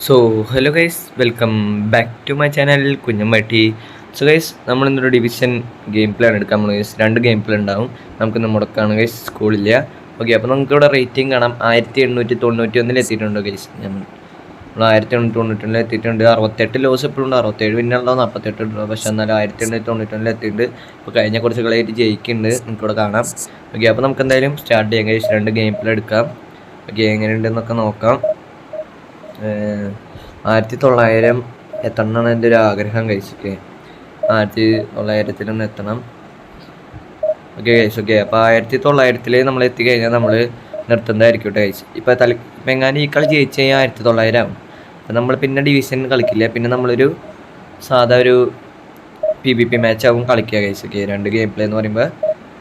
So hello guys, welcome back to my channel Kunjammatti. So guys, നമ്മളിന്നൊരു division game play ആണ് എടുക്കാൻ പോകുന്നത് guys. 2 game play ഉണ്ടാവും. നമുക്കിന്ന് മുടക്കാണ് ഗൈസ്, സ്കൂളില്ല. ഓക്കെ, അപ്പോൾ നമുക്കിവിടെ റേറ്റിംഗ് കാണാം. 1891 എത്തിയിട്ടുണ്ട് ഗൈസ്. നമ്മൾ 1891 എത്തിയിട്ടുണ്ട്. 68 ലോസ് എപ്പോഴും ഉണ്ട്. 67 പിന്നുണ്ടാവും, 48 ഉണ്ട്. പക്ഷേ എന്നാലും 1891 എത്തിയിട്ടുണ്ട്. ഇപ്പോൾ കഴിഞ്ഞ കുറച്ച് കളയായിട്ട് ജയിക്കുന്നുണ്ട്, നമുക്കിവിടെ കാണാം. ഓക്കെ, അപ്പോൾ നമുക്ക് എന്തായാലും സ്റ്റാർട്ട് ചെയ്യാം ഗൈസ്. 2 ഗെയിം പ്ലേ എടുക്കാം. ഓക്കെ, എങ്ങനെയുണ്ടെന്നൊക്കെ നോക്കാം. 1900 എത്തണമെന്നാണ് എൻ്റെ ഒരു ആഗ്രഹം കഴിച്ചിട്ട്. 1900 എത്തണം. ഓക്കെ കഴിച്ചു. ഓക്കെ, അപ്പോൾ 1900 നമ്മൾ എത്തിക്കഴിഞ്ഞാൽ നമ്മൾ നിർത്തുന്നതായിരിക്കും കഴിച്ച്. ഇപ്പോൾ എങ്ങാനും ഈ കളി ജയിച്ച് കഴിഞ്ഞാൽ 1900 ആവും. അപ്പോൾ നമ്മൾ പിന്നെ ഡിവിഷൻ കളിക്കില്ല. പിന്നെ നമ്മളൊരു സാധാ ഒരു PvP മാച്ചാവും കളിക്കുക കഴിച്ച്. ഓക്കെ, 2 ഗെയിം പ്ലേ എന്ന് പറയുമ്പോൾ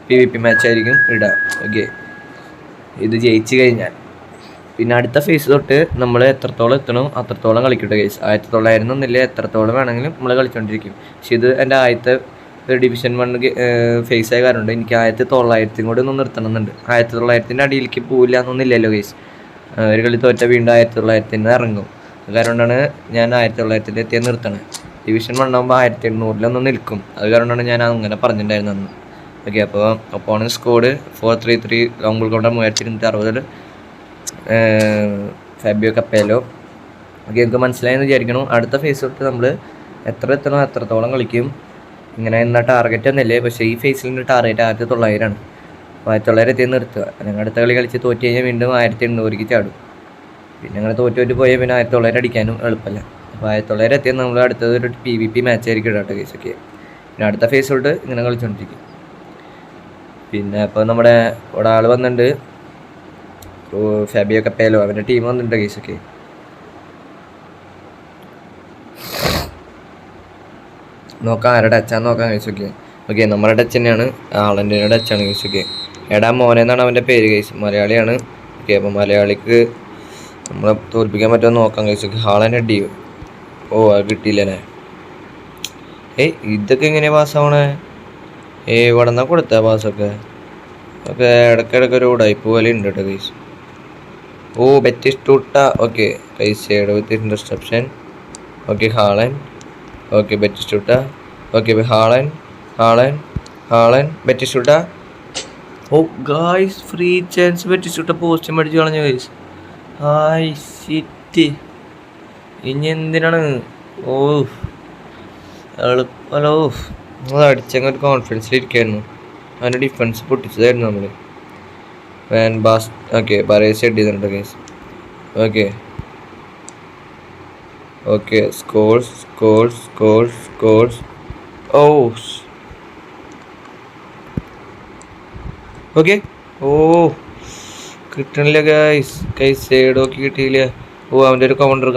PvP മാച്ചായിരിക്കും ഇടുക. ഓക്കെ, ഇത് ജയിച്ച് കഴിഞ്ഞാൽ പിന്നെ അടുത്ത ഫേസ് തൊട്ട് നമ്മൾ എത്രത്തോളം എത്തണം അത്രത്തോളം കളിക്കട്ടെ ഗൈസ്. 1900 എന്നില്ല, എത്രത്തോളം വേണമെങ്കിലും നമ്മൾ കളിച്ചുകൊണ്ടിരിക്കും. പക്ഷെ ഇത് എൻ്റെ ആദ്യത്തെ ഡിവിഷൻ 1 ഫേസ് ആയ കാരണം എനിക്ക് 1900 കൂടെ ഒന്ന് നിർത്തണമെന്നുണ്ട്. 1900 അടിയിലേക്ക് പോവില്ല എന്നൊന്നുമില്ലല്ലോ ഗൈസ്. ഒരു കളി തോറ്റ വീണ്ടും 1900 ഇറങ്ങും. കാരണം കൊണ്ടാണ് ഞാൻ 1900 എത്തിയാൽ നിർത്തണത്. ഡിവിഷൻ 1 ആകുമ്പോൾ 1800 നിൽക്കും. അത് കാരണം കൊണ്ടാണ് ഞാൻ അങ്ങനെ പറഞ്ഞിട്ടുണ്ടായിരുന്നു അന്ന്. ഓക്കെ, അപ്പോൾ opponent squad 433 long ball counter 3260 Fabio Capello. Okay, എനിക്ക് മനസ്സിലായെന്ന് വിചാരിക്കണം. അടുത്ത ഫേസ് തൊട്ട് നമ്മൾ എത്തണോ എത്രത്തോളം കളിക്കും. ഇങ്ങനെ എന്നാ ടാർഗറ്റ് ഒന്നുമില്ലേ, പക്ഷേ ഈ ഫേസിലിൻ്റെ ടാർഗറ്റ് 1900 ആണ്. അപ്പോൾ 1900 എത്തി നിർത്തുക. ഞങ്ങൾ അടുത്ത കളി കളിച്ച് തോറ്റ് കഴിഞ്ഞാൽ വീണ്ടും 1800 ചാടും. പിന്നെ അങ്ങനെ തോറ്റ് പോയാൽ പിന്നെ 1900 അടിക്കാനും എളുപ്പമല്ല. അപ്പോൾ 1900 എത്തിയാൽ നമ്മൾ അടുത്തത് ഒരു PvP മാച്ച് ആയിരിക്കും ഇടാത്ത കേസൊക്കെ. പിന്നെ അടുത്ത ഫേസ് തൊട്ട് ഇങ്ങനെ കളിച്ചുകൊണ്ടിരിക്കും. പിന്നെ ഇപ്പോൾ നമ്മുടെ ഒരാൾ വന്നിട്ടുണ്ട്, ഫാബിയോ കപ്പേലോ, അവൻ്റെ ടീം വന്നിട്ടുണ്ട് കേസൊക്കെ. നോക്കാം ആരുടെ ടച്ചാന്ന് നോക്കാം കേസൊക്കെ. ഓക്കെ, നമ്മുടെ ടച്ച് തന്നെയാണ്, ഹാളൻഡിൻ്റെ ടച്ചാണ് കേസൊക്കെ. എടാ മോനെ എന്നാണ് അവൻ്റെ പേര് കേസ്, മലയാളിയാണ്. ഓക്കെ, അപ്പോൾ മലയാളിക്ക് നമ്മളെ തോൽപ്പിക്കാൻ പറ്റുമോ നോക്കാം കേസൊക്കെ. ഹാളൻ അടിയോ? ഓ, അത് കിട്ടിയില്ലേ. ഇതൊക്കെ എങ്ങനെയാണ് പാസ്സാവണേ? ഇവിടെ നിന്നാ കൊടുത്താ പാസ്സൊക്കെ. ഓക്കെ, ഇടയ്ക്കിടയ്ക്ക് ഒരു ഉടായ്പ പോലെ ഉണ്ട് കേട്ടോ കേസ്. ഓ, Batistuta. Okay, Caicedo with interception. Okay, Haaland. Okay, Batistuta. Okay, Haaland Batistuta. Oh guys, free chance. Batistuta post മേടിച്ച് കളഞ്ഞു ഗൈസ്. ഹായ് സിറ്റി, ഇനി എന്തിനാണ്? ഓ എളുപ്പമല്ലോ. അത് അടിച്ചങ്ങ് ഒരു കോൺഫിഡൻസിലിരിക്കുകയായിരുന്നു. അതിൻ്റെ ഡിഫൻസ് പൊട്ടിച്ചതായിരുന്നു നമ്മൾ. Van Basten. Okay, Baresi head ചെയ്തിട്ടുണ്ട് guys. Okay, Scholes. Oh okay, oh കിട്ടണില്ല ഗൈസ്. സൈഡോക്കി കിട്ടിയില്ല. ഓ, അവൻ്റെ ഒരു കൗണ്ടർ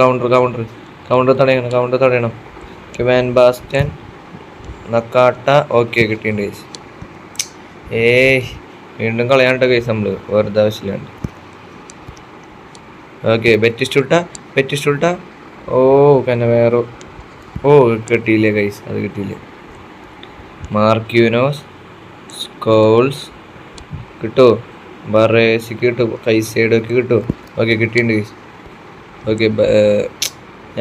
തടയണം. വാൻ ബാസ്റ്റൻ നക്കാട്ട. ഓക്കെ, കിട്ടിയിട്ടുണ്ട് ഗൈസ്. വീണ്ടും കളയാണ്ട കേസ് നമ്മൾ വെറുതെ ആവശ്യമില്ലാണ്ട്. ഓക്കെ, ബെറ്റിസ്റ്റൂട്ട. ഓ, കനവേറോ. ഓ, കിട്ടിയില്ല കൈസ്, അത് കിട്ടിയില്ല. മാർക്യൂനോസ്. സ്കോൾസ് കിട്ടുമോ? ബറേസിക്ക് കിട്ടും. കൈസൈഡൊക്കെ കിട്ടും. ഓക്കെ, കിട്ടിയിട്ടുണ്ട് കൈസ്. ഓക്കെ,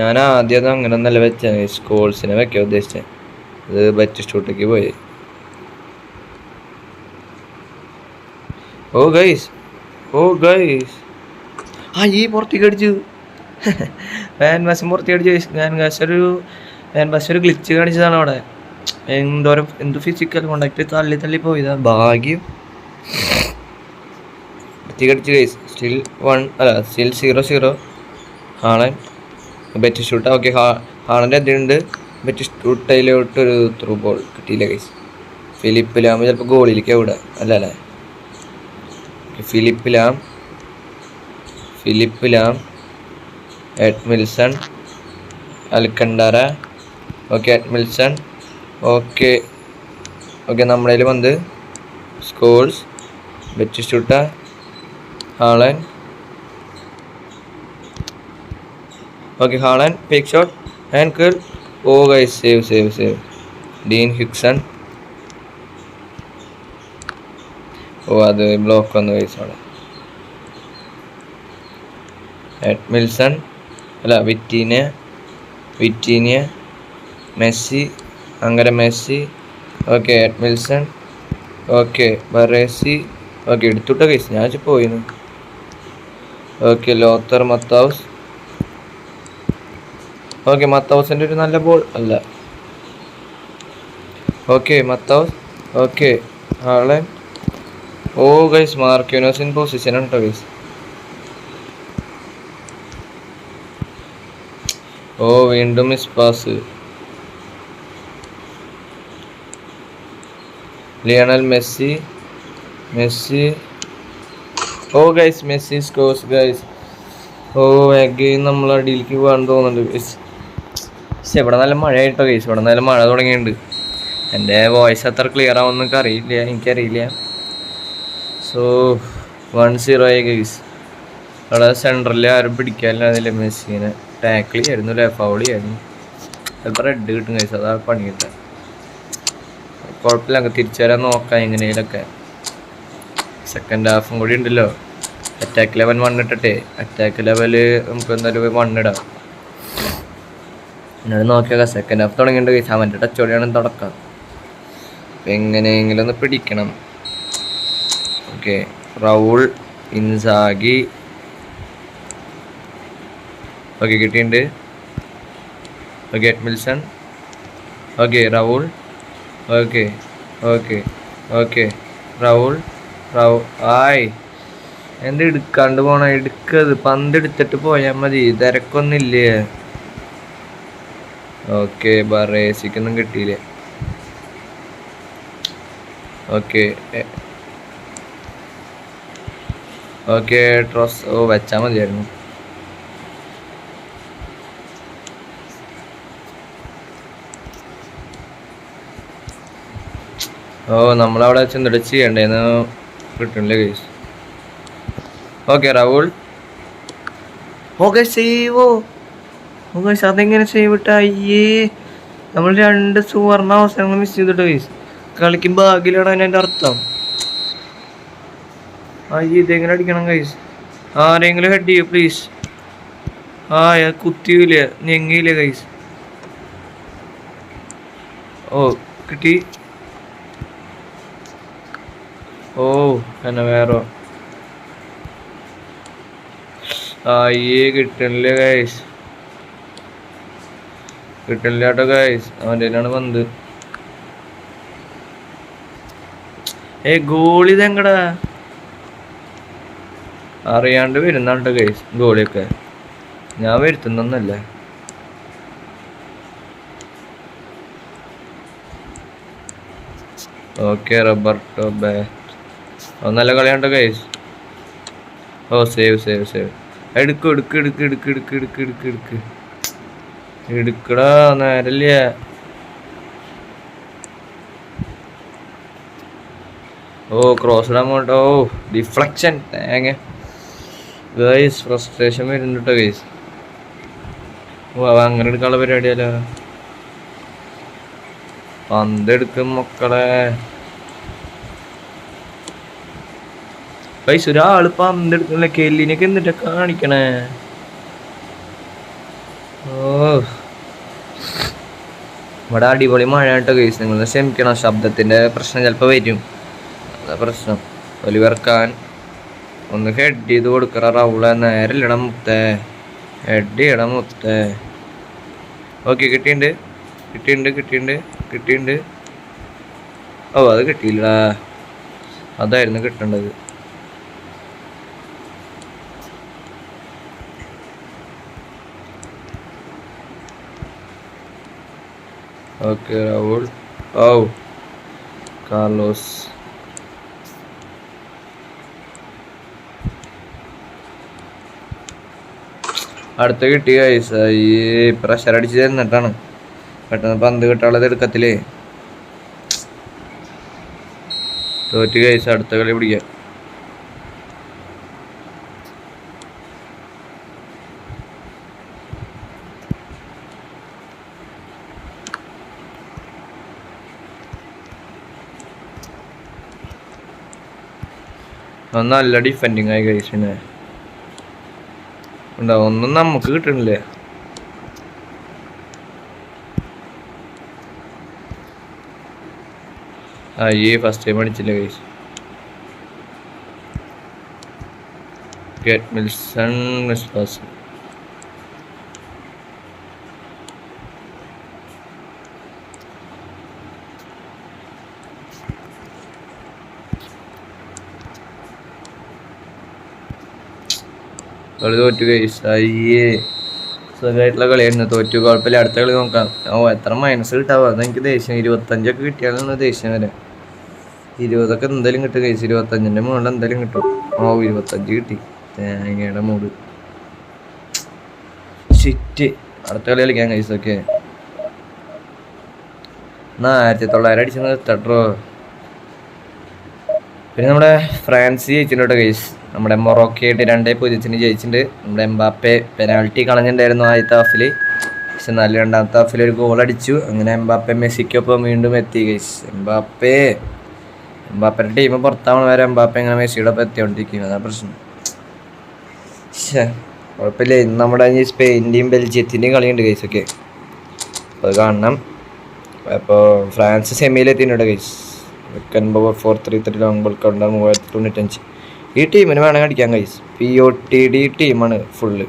ഞാൻ ആദ്യം അങ്ങനെ ഒന്നല്ല വെച്ചാൽ സ്കോൾസിനെ വെക്കാൻ ഉദ്ദേശിച്ചത്. അത് ബെറ്റിസ്റ്റൂട്ടേക്ക് പോയി. ഓ ഗൈസ്, ഈ പുറത്തേക്ക് അടിച്ചു. വാൻവാസം പുറത്തേക്ക് അടിച്ചു. വാൻവാസ് ഒരു ഗ്ലിച്ച് കാണിച്ചതാണ് അവിടെ. എന്ത് ഫിസിക്കൽ കോണ്ടാക്ട് തള്ളി പോയതാ. ഭാഗ്യം പുറത്തേക്ക് അടിച്ചു guys. Still 0-0. Haaland Batistuta. Okay, ഹാളൻ്റെ എന്തുണ്ട്? ബെറ്റിസ്റ്റൂട്ടയിലോട്ടൊരു ത്രൂ ബോൾ കിട്ടിയില്ല ഗൈസ്. ഫിലിപ്പിലാകുമ്പോൾ ചിലപ്പോൾ ഗോളിലേക്ക് വിടുക അല്ലേ. Philipp Lahm, Edmilson, Alcantara. Okay, Edmilson. Okay, നമ്മളതിൽ വന്ന് Scholes, Batistuta, Haaland. Okay, Haaland pick shot and kill. Oh guys, save. Dean Huijsen. ഓ, അത് ബ്ലോക്ക് വന്നു ഗൈസ് അവിടെ. എഡ്മിൽസൺ. അല്ല വിറ്റീനിയ മെസ്സി, അങ്ങനെ Messi. Okay, Edmilson. Okay, Baresi. Okay, എടുത്തുട്ട case ഞാൻ പോയിന്ന്. ഓക്കെ, ലോത്തർ മത്താവ്സ്. ഓക്കെ, മത്താവ്സിൻ്റെ ഒരു നല്ല ബോൾ അല്ല. Okay, Matheus. Okay, Haaland. Oh guys, Marquinhos in position ആണ് കേട്ടോ ഗൈസ്. ഓ വീണ്ടും miss pass. Lionel Messi. Oh guys, Messi scores guys. Oh again നമ്മൾ അടിയിലേക്ക് പോകാൻ തോന്നുന്നുണ്ട് ഗൈസ്. പക്ഷെ ഇവിടെ നല്ല മഴയായിട്ടോ ഗൈസ്, ഇവിടെ നല്ല മഴ തുടങ്ങിയിട്ടുണ്ട്. എൻ്റെ വോയിസ് അത്ര ക്ലിയർ ആവുമെന്നൊക്കെ എനിക്കറിയില്ല. സോ 1-0 ആയി ഗൈസ്. അവിടെ സെൻട്രലിൽ ആരും പിടിക്കാനില്ല. അതിലെ മെസ്സിനെ ടാക്കിൾ ചെയ്യായിരുന്നു അല്ലേ, ഫൗളിയായിരുന്നു. ചിലപ്പോൾ റെഡ് കിട്ടും ഗൈസ്, അതാ പണി കിട്ടാൻ. കുഴപ്പമില്ല, അങ്ങ് തിരിച്ചു വരാൻ നോക്കാം എങ്ങനെയൊക്കെ. സെക്കൻഡ് ഹാഫും കൂടി ഉണ്ടല്ലോ. അറ്റാക്ക് ലെവൽ 1 ഇട്ടിട്ടെ, അറ്റാക്ക് ലെവല് നമുക്ക് എന്തായാലും 1 ഇടാം. എന്നോട് നോക്കിയാൽ സെക്കൻഡ് ഹാഫ് തുടങ്ങിയിട്ടുണ്ട് ഗൈസ്. അവൻ്റെ ടച്ചോടെയാണ് തുടക്കം. അപ്പം എങ്ങനെയെങ്കിലും ഒന്ന് പിടിക്കണം. Okay, Raul, Inzaghi. ഓക്കെ, കിട്ടിയിട്ടുണ്ട്. Okay, Edmilson. Okay, Raul. Okay Raul. ആയ്, എന്ത് എടുക്കാണ്ട് പോണ? എടുക്കത്, പന്ത് എടുത്തിട്ട് പോയാൽ മതി, തിരക്കൊന്നുമില്ലേ. ഓക്കെ, ബറേസിക്കൊന്നും കിട്ടിയില്ല. ഓക്കെ ട്രോസ്. ഓ വെച്ചാൽ മതിയായിരുന്നു. ഓ നമ്മളവിടെ ചെന്നിട്ട് ചെയ്യണ്ടേന്ന് കിട്ടണില്ല ഗൈസ്. Okay, Raul. ഓക്കെ, സേവോ. ഓ ഗൈസ്, അതെങ്ങനെ സേവ് ഇട്ട? അയ്യേ, നമ്മൾ 2 സുവർണ അവസരങ്ങൾ മിസ് ചെയ്തിട്ട് ഗൈസ്. കളിക്കും ഭാഗ്യമാണ് അതിൻ്റെ അർത്ഥം. അയ്യേ, ഇതെങ്ങനെ അടിക്കണം ഗൈസ്? ആരെങ്കിലും ഹെഡ് ചെയ്യൂ പ്ലീസ്. കുത്തിയില്ല, ഞെങ്ങിയില്ല ഗൈസ്. ഓ കിട്ടി. ഓ എന്നെ വേറോ. അയ്യേ, കിട്ടണില്ല ഗൈസ്, കിട്ടണില്ല കേട്ടോ ഗൈസ്. അവൻ്റെ കയ്യിലാണ് പന്ത്. ഗോളി ഇതെങ്കടാ, അറിയാണ്ട് വരുന്നുണ്ട് ഗൈസ് ഗോളിയൊക്കെ. ഞാൻ വരുത്തുന്നൊന്നല്ലേ. ഓക്കെ, റോബർട്ടോ നല്ല കളിയാണ്ടോ ഗൈസ്. ഓ സേവ്. എടുക്കടാ, നേരല്ല. ഓ ക്രോസ് ഇടാൻ പോട്ടോ. ഓ ഡിഫ്ലക്ഷൻ തേങ്ങ ഗൈസ്. ഫ്രസ്ട്രേഷൻ വരുന്നുണ്ട് കേട്ടോ ഗൈസ്. ഓ അങ്ങനെ എടുക്കാനുള്ള പരിപാടിയല്ലോ. പന്തെടുക്കും മക്കളെ. ഗൈസ്, ഒരാള് പന്തെടുക്കണില്ല. കെല്ലിനൊക്കെ എന്നിട്ട് കാണിക്കണേ. ഓ ഇവിടെ അടിപൊളി മഴ കേട്ടോ ഗൈസ്. നിങ്ങൾ ക്ഷമിക്കണം, ശബ്ദത്തിന്റെ പ്രശ്നം ചിലപ്പോൾ വരും. അതാ പ്രശ്നം. ഒലിവർ ഖാൻ ഒന്ന് ഹെഡ് ചെയ്ത് കൊടുക്കറ. റൗള നേരല്ലട മുത്തേ, ഹെഡ് ചെയ്യണം മുത്തേ. ഓക്കെ, കിട്ടിയിട്ടുണ്ട്. ഓ അത് കിട്ടിയില്ല, അതായിരുന്നു കിട്ടേണ്ടത്. Okay, Raul. Oh Carlos. അടുത്ത കിട്ടിയ ഗൈസ്. ഈ പ്രഷർ അടിച്ച് തന്നിട്ടാണ് പെട്ടെന്ന് പന്ത് കിട്ടാനുള്ളത് എടുക്കത്തില്ലേ. തോറ്റ് ഗൈസ്. അടുത്ത കളി പിടിക്കാം. നല്ല ഡിഫെൻഡിങ് ആയി ഗൈസ്. പിന്നെ ഉണ്ടാവും, ഒന്നും നമുക്ക് കിട്ടണില്ലേ. അയ്യേ ഫസ്റ്റ് ടൈം അടിച്ചില്ല guys. Edmilson miss pass. കളി തോറ്റു ഗൈസ്. അയ്യേ സുഖമായിട്ടുള്ള കളിയായിരുന്നു. തോറ്റു, കുഴപ്പമില്ല, അടുത്ത കളി നോക്കാം. എത്ര മൈനസ് കിട്ടാവുക അതെനിക്ക് ദേഷ്യം. 25 കിട്ടിയാലാണ് ദേഷ്യം വരെ. 20 എന്തായാലും കിട്ടും ഗൈസ്. 25 മുകളിൽ എന്തായാലും കിട്ടും. 25 കിട്ടി. തേങ്ങയുടെ മൂട്. ഷിറ്റ്. അടുത്ത കളി കളിക്കാൻ ഗൈസ്. ഓക്കെ, 1900 അടിച്ചെന്ന് തട്ടോ. പിന്നെ നമ്മുടെ ഫ്രാൻസ് ജയിച്ചിട്ടുണ്ട് ഗൈസ്. നമ്മുടെ മൊറോക്കയായിട്ട് 2-0 ജയിച്ചിട്ടുണ്ട്. നമ്മുടെ എംബാപ്പെ പെനാൾട്ടി കളഞ്ഞിട്ടുണ്ടായിരുന്നു ആദ്യത്തെ ഹാഫിൽ. പക്ഷെ എന്നാലും രണ്ടാമത്തെ ഹാഫിൽ ഒരു ഗോൾ അടിച്ചു. അങ്ങനെ എംബാപ്പെ മെസ്സിക്കൊപ്പം വീണ്ടും എത്തി ഗൈസ്. എംബാപ്പയുടെ ടീം പുറത്താവണ വരെ എംബാപ്പെ ഇങ്ങനെ മെസ്സിയുടെ ഒപ്പം എത്തിക്കൊണ്ടിരിക്കും. അതാണ് പ്രശ്നം. കുഴപ്പമില്ല. ഇന്ന് നമ്മുടെ സ്പെയിൻ്റെയും ബെൽജിയത്തിൻ്റെയും കളിയുണ്ട് ഗൈസ്. ഒക്കെ അത് കാണണം. അപ്പോൾ ഫ്രാൻസ് സെമിയിലെത്തിയിട്ടുണ്ട് ഗൈസ്. 4-3 long ball counter 3095. ഈ ടീമിന് വേണമെങ്കിൽ അടിക്കാൻ ഗൈസ്. POTD ടീമാണ് ഫുള്ള്.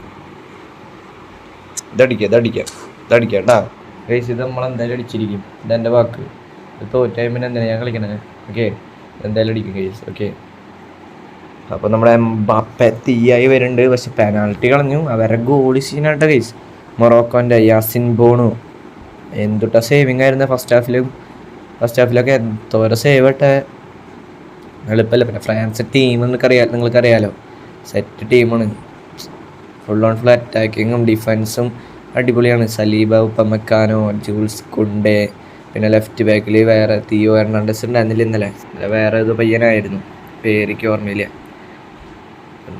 ഇതടിക്കാം കേട്ടാ ഗൈസ്. ഇത് നമ്മളെന്തായാലും അടിച്ചിരിക്കും. ഇതെൻ്റെ വാക്ക്. ഇത് തോറ്റൈമിന് എന്തിനാണ് ഞാൻ കളിക്കണേ? ഓക്കെ, എന്തായാലും അടിക്കും ഗൈസ്. ഓക്കെ, അപ്പോൾ നമ്മുടെ എംബാപ്പെ തീയായി വരുന്നുണ്ട്. പക്ഷെ പെനാൾട്ടി കളഞ്ഞു. അവരെ ഗോളി സീനായിട്ട് ഗൈസ്. മൊറോക്കോൻ്റെ യാസിൻ ബോണു എന്തുട്ടാ സേവിങ് ആയിരുന്നു ഫസ്റ്റ് ഹാഫിലൊക്കെ. എന്തോരം സേവ് ഇട്ടെ, എളുപ്പമല്ല. പിന്നെ ഫ്രാൻസ് ടീം നിങ്ങൾക്കറിയാലോ, സെറ്റ് ടീമാണ്. ഫുൾ ഓൺ ഫുൾ അറ്റാക്കിങ്ങും ഡിഫൻസും അടിപൊളിയാണ്. സലീബ, ഉപ്പമക്കാനോ, ജൂൾസ് കുണ്ടേ, പിന്നെ ലെഫ്റ്റ് ബാക്കിൽ വേറെ തിയോ ഹെർണാണ്ടസ് ഉണ്ടായിരുന്നില്ല ഇന്നലെ. വേറെ ഏതോ പയ്യനായിരുന്നു, പേരിക്ക് ഓർമ്മയില്ല.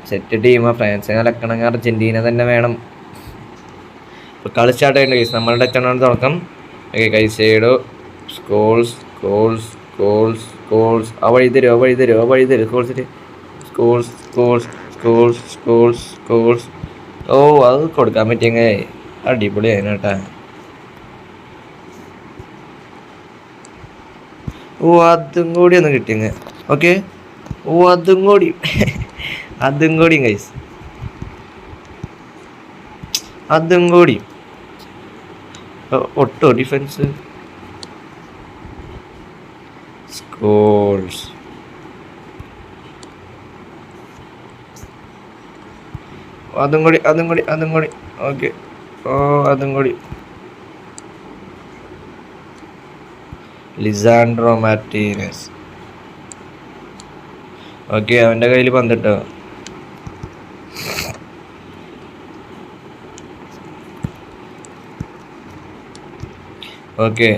സെറ്റ് ടീമാണ്. ഫ്രാൻസിനെ കളക്കണമെങ്കിൽ അർജൻറ്റീന തന്നെ വേണം. ഇപ്പോൾ കളി സ്റ്റാർട്ട് ചെയ്യേണ്ട കേസ്. നമ്മളുടെ ടച്ചാണ് തുടക്കം. Okay, കൈസേഡോ, Scholes. ആ വഴി തരും സ്കോൾസ്. ഓ, അത് കൊടുക്കാൻ പറ്റിയെങ്കിൽ അടിപൊളിയായിരുന്നു കേട്ടാ. ഓ, അതും കൂടി ഒന്ന് കിട്ടിയെങ്കിൽ ഓക്കെ. ഓ, അതും കൂടി ഗൈസ്. അതും കൂടി ഒട്ടോ ഡിഫൻസ്. സ്കോൾസ്. അതും കൂടി ഓക്കെ. ഓ, അതും കൂടി. Lisandro Martinez. ഓക്കെ, അവൻ്റെ കയ്യിൽ പന്തിട്ടോ. Okay,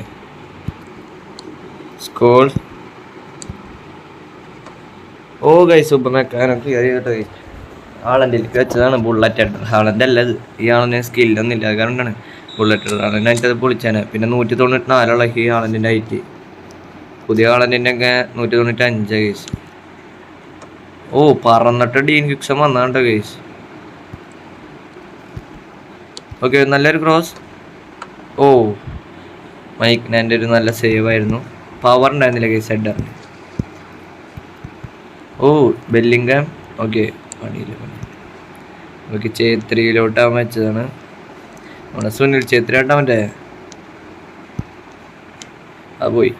Scholes. ഓ ഗൈസ്, സൂപ്പർമാക്കാനൊക്കെ കേട്ടോ ഗൈസ്. ഹാളൻ്റിലേക്ക് വെച്ചതാണ് ബുള്ളറ്റ് ഹെഡർ. ഹാളൻ്റെ അല്ലത്. ഈ ആളിന് സ്കില്ലൊന്നും ഇല്ല, അതുകൊണ്ടാണ് ബുള്ളറ്റ് ഹെഡർ. ഹാളൻ്റെ അതിൻ്റെ പൊളിച്ചാണ്. പിന്നെ 194 ഈ ഹാളൻ്റെ ഹൈറ്റ്. പുതിയ ഹാളൻ്റെ ഒക്കെ 195 ഗൈസ്. ഓ, പറന്നിട്ട് ഡീൻ കിക്സം വന്നാണ്ടോ ഗൈസ്. ഓക്കെ, നല്ലൊരു ക്രോസ്. ഓ, മൈക്കിൻ്റെ ഒരു നല്ല സേവ് ആയിരുന്നു. പവർ ഉണ്ടായിരുന്നില്ല ഗൈസ് ഹെഡറിന്. ഓ, ബെല്ലിംഗം. ഓക്കെ, ഓക്കെ, ചേത്രിയിലോട്ടാൻ വെച്ചതാണ്. നമ്മുടെ സുനിൽ ചേത്രി ആട്ടാൻ പറ്റേ. ആ പോയി.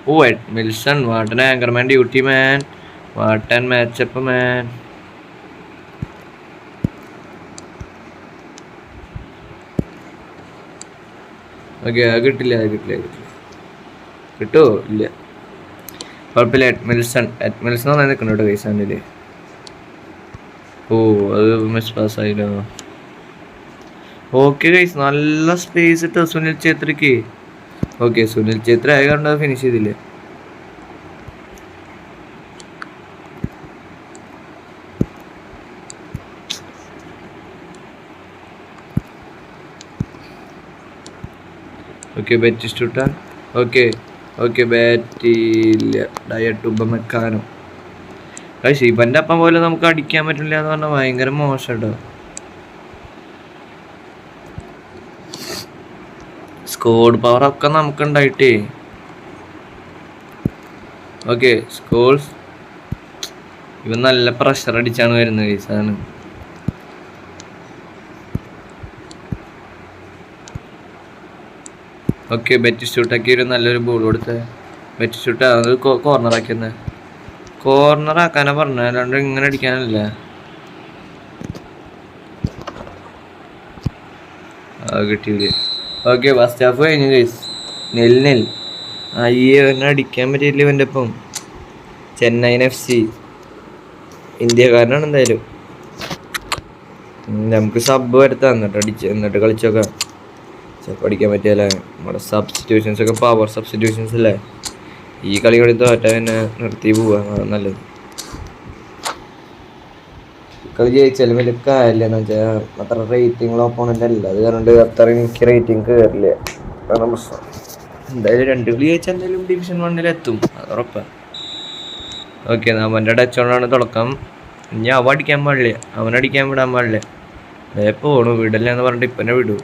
ഓ, Milson, what an anchorman duty man, what an matchup man. Okay, അത് കിട്ടില്ല. കിട്ടുമോ? ഇല്ല, കുഴപ്പമില്ല. എഡ്മിൽസൺ നന്നായി നിൽക്കണം കേട്ടോ ഗൈസ് അവൻ്റെ. ഓ, അത് മിസ് പാസ്സായില്ലോ. ഓക്കെ ഗൈസ്, നല്ല സ്പേസ് ഇട്ടോ സുനിൽ ഛേത്രിക്ക്. ഓക്കെ, സുനിൽ ഛേത്രി ആയ കാരണം അത് ഫിനിഷ് ചെയ്തില്ലേ. Okay, Batistuta. ഓക്കെ, ബാറ്റില്ല. ഡയറ്റ് ഉപമെക്കാനോ. ഇവന്റെ അപ്പം പോലെ നമുക്ക് അടിക്കാൻ പറ്റില്ല എന്ന് പറഞ്ഞാൽ ഭയങ്കര മോശം കേട്ടോ. സ്കോഡ് പവർ ഒക്കെ നമുക്കുണ്ടായിട്ടേ. ഓക്കെ സ്കോൾസ് ഇവൻ നല്ല പ്രഷർ അടിച്ചാണ് വരുന്നത് ഗൈസ്. അതാണ് ഓക്കെ. ബെറ്റ് ഷൂട്ടാക്കി ഒരു നല്ലൊരു ബോൾ കൊടുത്ത് ബെറ്റ് ഷൂട്ട് അത് കോർണറാക്കിയെന്ന്. കോർണറാക്കാനാ പറഞ്ഞത്, അല്ലാണ്ട് ഇങ്ങനെ അടിക്കാനല്ല. കിട്ടിയില്ല. ഓക്കെ ഫസ്റ്റ് ഹാഫ് കഴിഞ്ഞു ഗൈസ്. നെൽ അയ്യോ എന്നെ അടിക്കാൻ പറ്റിയില്ല ഇവൻ്റെ ഒപ്പം. ചെന്നൈയിൻ FC ഇന്ത്യക്കാരനാണ് എന്തായാലും. നമുക്ക് സബ് വരുത്താം എന്നിട്ട് കളിച്ചോക്കാം. പഠിക്കാൻ പറ്റിയല്ലേ. നമ്മുടെ സബ്സ്റ്റിറ്റ്യൂഷൻസ് ഒക്കെ പവർ സബ്സ്റ്റിറ്റ്യൂഷൻസ് അല്ലേ. ഈ കളി കളി തോറ്റ പിന്നെ നിർത്തി പോവാ നല്ലത്. കളി ജയിച്ചാലും വലിയ കാര്യമില്ല എന്ന് വെച്ചാൽ അത്ര റേറ്റിംഗ് ഓപ്പോണൻ്റ് അല്ല. അത് കാരണം അത്ര എനിക്ക് റേറ്റിംഗ് കയറില്ല. കാരണം പ്രശ്നം എന്തായാലും 2 കളി ജയിച്ചാൽ എന്തായാലും ഡിവിഷൻ 1 എത്തും, അത് ഉറപ്പാണ്. ഓക്കെ അവൻ്റെ ടച്ച് കൊണ്ടാണ് തുടക്കം. ഇനി അവ അടിക്കാൻ പാടില്ല, അവനടിക്കാൻ വിടാൻ പാടില്ല. പോണു വിടല്ല എന്ന് പറഞ്ഞിട്ട് ഇപ്പന്നെ വിടൂ.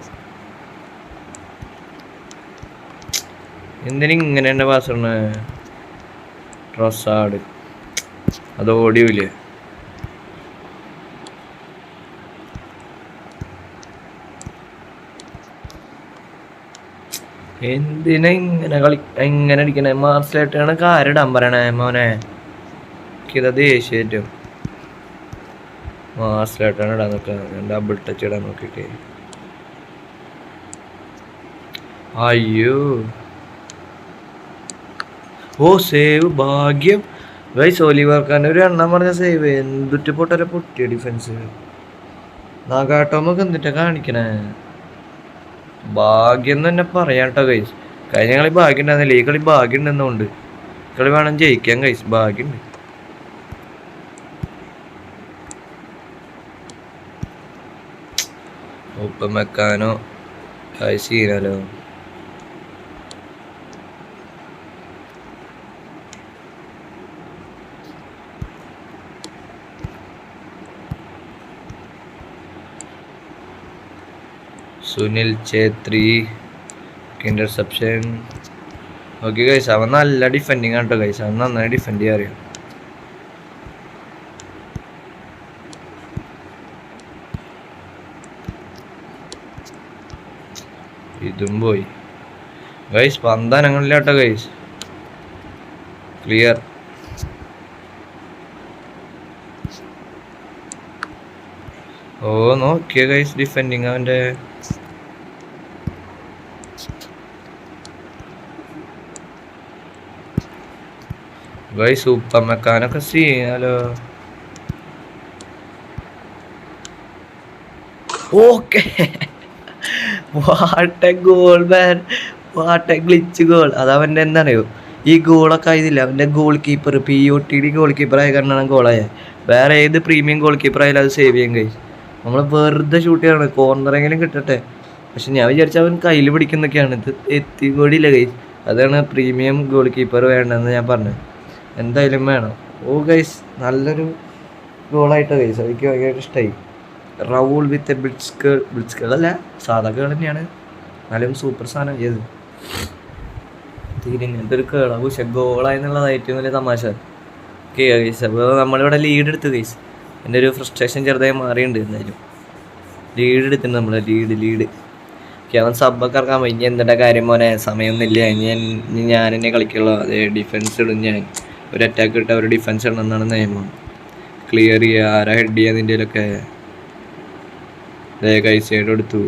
എന്തിനും ഇങ്ങനെ തന്നെ പാസ് ഇടണ. ട്രൊസാർഡ് അത് ഓടിയൂലേ. എന്തിനാ ഇങ്ങനെ അടിക്കണേ. മാർസലായിട്ടാണ് കാരിടാൻ പറയണേ മോനെ. ഇതാ ദേഷ്യം. മാർസലായിട്ടാണ് ഇടാൻ നോക്കുക. ഡബിൾ ടച്ച് ഇടാൻ നോക്കിയിട്ട്. അയ്യോ ഓ സേവ് ഭാഗ്യം ഗൈസ്. ഒലിവർ ഖാൻ ഒരു എണ്ണം പറഞ്ഞ സേവ്. എന്തുട്ട് പൊട്ടിയ ഡിഫൻസ്. നാഗാട്ടോമൊക്കെ എന്തിട്ടാ കാണിക്കണേ. ഭാഗ്യം തന്നെ പറയാം കേട്ടോ ഗൈസ്. കഴിഞ്ഞ കളി ഭാഗ്യം ഉണ്ടായിരുന്നില്ല, ഈ കളി ഭാഗ്യം ഉണ്ടെന്നുണ്ട്. കളി വേണം ജയിക്കാൻ ഗൈസ്, ഭാഗ്യമുണ്ട്. ഒപ്പം വെക്കാനോ ഗൈസ് ചെയ്യാലോ. Sunil Chhetri interception. Okay guys അവൻ നല്ല ഡിഫെൻഡിങ് ആണ് കേട്ടോ ഗൈസ്. അവൻ നന്നായി ഡിഫെൻഡ് ചെയ്യാൻ അറിയാം. ഇതും പോയി ഗൈസ്. പന്താനങ്ങളില്ല കേട്ടോ ഗൈസ്. ക്ലിയർ. ഓ നോക്കിയ ഗൈസ് ഡിഫെൻഡിങ് അവൻ്റെ. ഗൈസ് സൂപ്പർ മെക്കാനൊക്കെ ചെയ്യാലോ. Okay what a goal man, what a glitch goal. അതവൻ്റെ എന്താണെയോ ഈ ഗോളൊക്കെ ആയതില്ല. അവൻ്റെ ഗോൾ കീപ്പർ POTD ഗോൾ കീപ്പറായ കാരണമാണ് ഗോളായത്. വേറെ ഏത് പ്രീമിയം ഗോൾ കീപ്പർ ആയാലും അത് സേവ് ചെയ്യാൻ കഴിയും. നമ്മൾ വെറുതെ ഷൂട്ട് ചെയ്യണം, കോർണറെങ്കിലും കിട്ടട്ടെ. പക്ഷെ ഞാൻ വിചാരിച്ച അവൻ കയ്യിൽ പിടിക്കുന്നൊക്കെയാണ്. ഇത് എത്തിക്കൂടിയില്ല ഗൈസ്. അതാണ് പ്രീമിയം ഗോൾ കീപ്പർ വേണ്ടതെന്ന് ഞാൻ പറഞ്ഞത്. എന്തായാലും വേണം. ഓ ഗൈസ് നല്ലൊരു ഗോളായിട്ടോ ഗൈസ്. എനിക്ക് ഭയങ്കര ഇഷ്ടമായി. റൗൾ വിത്ത് ബ്ലിറ്റ്സ് കേൾ അല്ല, സാധാ കേൾ തന്നെയാണ്, എന്നാലും സൂപ്പർ സാധനം ചെയ്ത്. തീരെ ഇങ്ങനത്തെ ഒരു കേള പക്ഷെ ഗോളായെന്നുള്ളത് ഏറ്റവും വലിയ തമാശ. ഓക്കെ ഗൈസ് അപ്പോൾ നമ്മളിവിടെ ലീഡ് എടുത്തു ഗൈസ്. എൻ്റെ ഒരു ഫ്രസ്ട്രേഷൻ ചെറുതായി മാറിയിട്ടുണ്ട്. എന്തായാലും ലീഡ് എടുത്തിട്ടുണ്ട് നമ്മൾ. Lead okay. അവൻ സബ്ബൊക്കെ ഇറക്കാൻ പോയി. ഇനി എന്തിൻ്റെ കാര്യം മോനെ, സമയമൊന്നുമില്ല. ഇനി ഞാൻ എന്നെ കളിക്കുള്ളൂ. അതേ ഡിഫൻസ് ഇടും ഞാൻ. ഒരു അറ്റാക്ക് ഇട്ട് ഒരു ഡിഫൻസ് ഇടണമെന്നാണ് നിയമം. ക്ലിയർ ചെയ്യുക, ആരാ ഹെഡ് ചെയ്യുക നിൻ്റെയിലൊക്കെ. ദേ കൈ സൈഡ് എടുത്തു.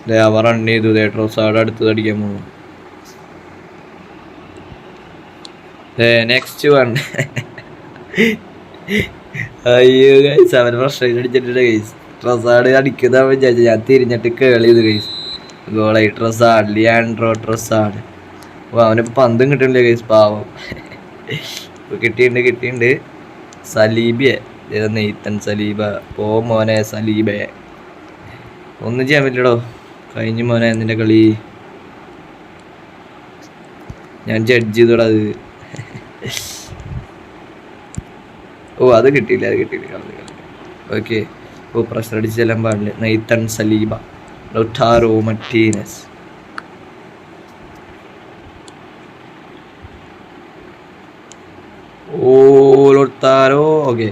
ദേ അവ റൺ ചെയ്തു. ദേ ട്രോസാർഡ് അടുത്തത് അടിക്കാൻ പോകും. ദേ നെക്സ്റ്റ് വൺ. അയ്യോ ഗൈസ് അവൻ ഫ്രസ്ട്രേഷൻ അടിച്ചിട്ടുണ്ട് ഗൈസ്. ട്രോസാർഡ് അടിക്കുന്ന വിചാരിച്ചു. ഞാൻ തിരിഞ്ഞിട്ട് കേളി ചെയ്തു ഗൈസ്. ഗോളായി ട്രോസാർഡ്, ലിയാൻഡ്രോ ട്രോസാർഡ്. ഓ അവനിപ്പോൾ പന്തും കിട്ടുന്നില്ല ഗൈസ്, പാവം. ഇപ്പോൾ കിട്ടിയിട്ടുണ്ട്. സലീബിയെ നെയ്ത്തൻ സലീബ. ഓ മോനെ സലീബെ ഒന്നും ചെയ്യാൻ പറ്റില്ലടോ. കഴിഞ്ഞു മോനെ നിന്റെ കളി. ഞാൻ ജഡ്ജ് ചെയ്തോടാ അത്. ഓ അത് കിട്ടിയില്ല കളഞ്ഞു. ഓക്കെ. ഓ പ്രഷർ അടിച്ച് ചെല്ലാൻ പാടില്ല. Nathan Saliba, Lautaro Martinez. Oh Lautaro. Okay,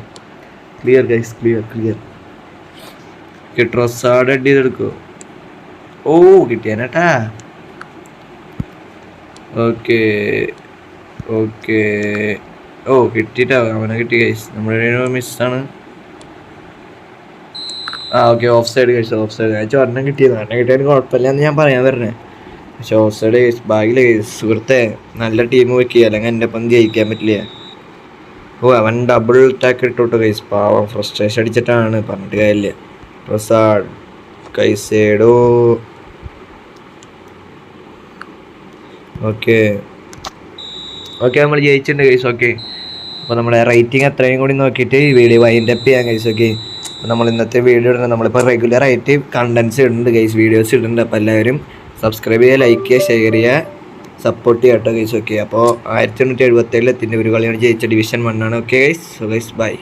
clear guys, clear. Trossard അടി ചെയ്തെടുക്കോ? ഓ കിട്ടിയാനേട്ടാ. ഓക്കെ ഓ കിട്ടിയിട്ടാ, അവനെ കിട്ടി ഗൈസ്. നമ്മുടെ മിസ്സാണ്. ഓക്കെ, ഓഫ് സൈഡ് കഴിച്ചു. ഞാൻ ഒരെണ്ണം കിട്ടിയത്, എണ്ണം കിട്ടിയാലും കുഴപ്പമില്ല എന്ന് ഞാൻ പറയാൻ വരണേ. പക്ഷെ ഓഫ് സൈഡ് കഴിച്ചു. ഭാഗ്യമില്ല കഴിച്ചു. സുഹൃത്തെ, നല്ല ടീം വെക്കുക, അല്ലെങ്കിൽ എൻ്റെ ഒപ്പം ജയിക്കാൻ പറ്റില്ല. ഓ അവൻ ഡബിൾ ടാക്ക് ഇട്ടോട്ട് കഴിച്ചു. പാവം ഫ്രസ്ട്രേഷൻ അടിച്ചിട്ടാണ്, പറഞ്ഞിട്ട് കാര്യമില്ല. ട്രൊസാർഡ്, കൈസേഡോ. ഓക്കെ നമ്മൾ ജയിച്ചിട്ടുണ്ട് ഗൈസ്. ഓക്കെ, അപ്പോൾ നമ്മുടെ റേറ്റിംഗ് അത്രയും കൂടി നോക്കിയിട്ട് വീഡിയോ വൈൻഡപ്പ് ചെയ്യാൻ ഗൈസ്. ഓക്കെ, അപ്പോൾ നമ്മൾ ഇന്നത്തെ വീഡിയോ ഇടുന്നത്, നമ്മളിപ്പോൾ റെഗുലറായിട്ട് കണ്ടൻസ് ഇടുന്നുണ്ട് ഗൈസ്, വീഡിയോസ് ഇടുന്നുണ്ട്. അപ്പോൾ എല്ലാവരും സബ്സ്ക്രൈബ് ചെയ്യുക, ലൈക്ക് ചെയ്യുക, ഷെയർ ചെയ്യുക, സപ്പോർട്ട് ചെയ്യുക കേട്ടോ ഗൈസ്. ഓക്കെ, അപ്പോൾ 1877 ഒരു കളിയാണ് ജയിച്ച ഡിവിഷൻ 1 ആണ്. Okay guys, so guys bye.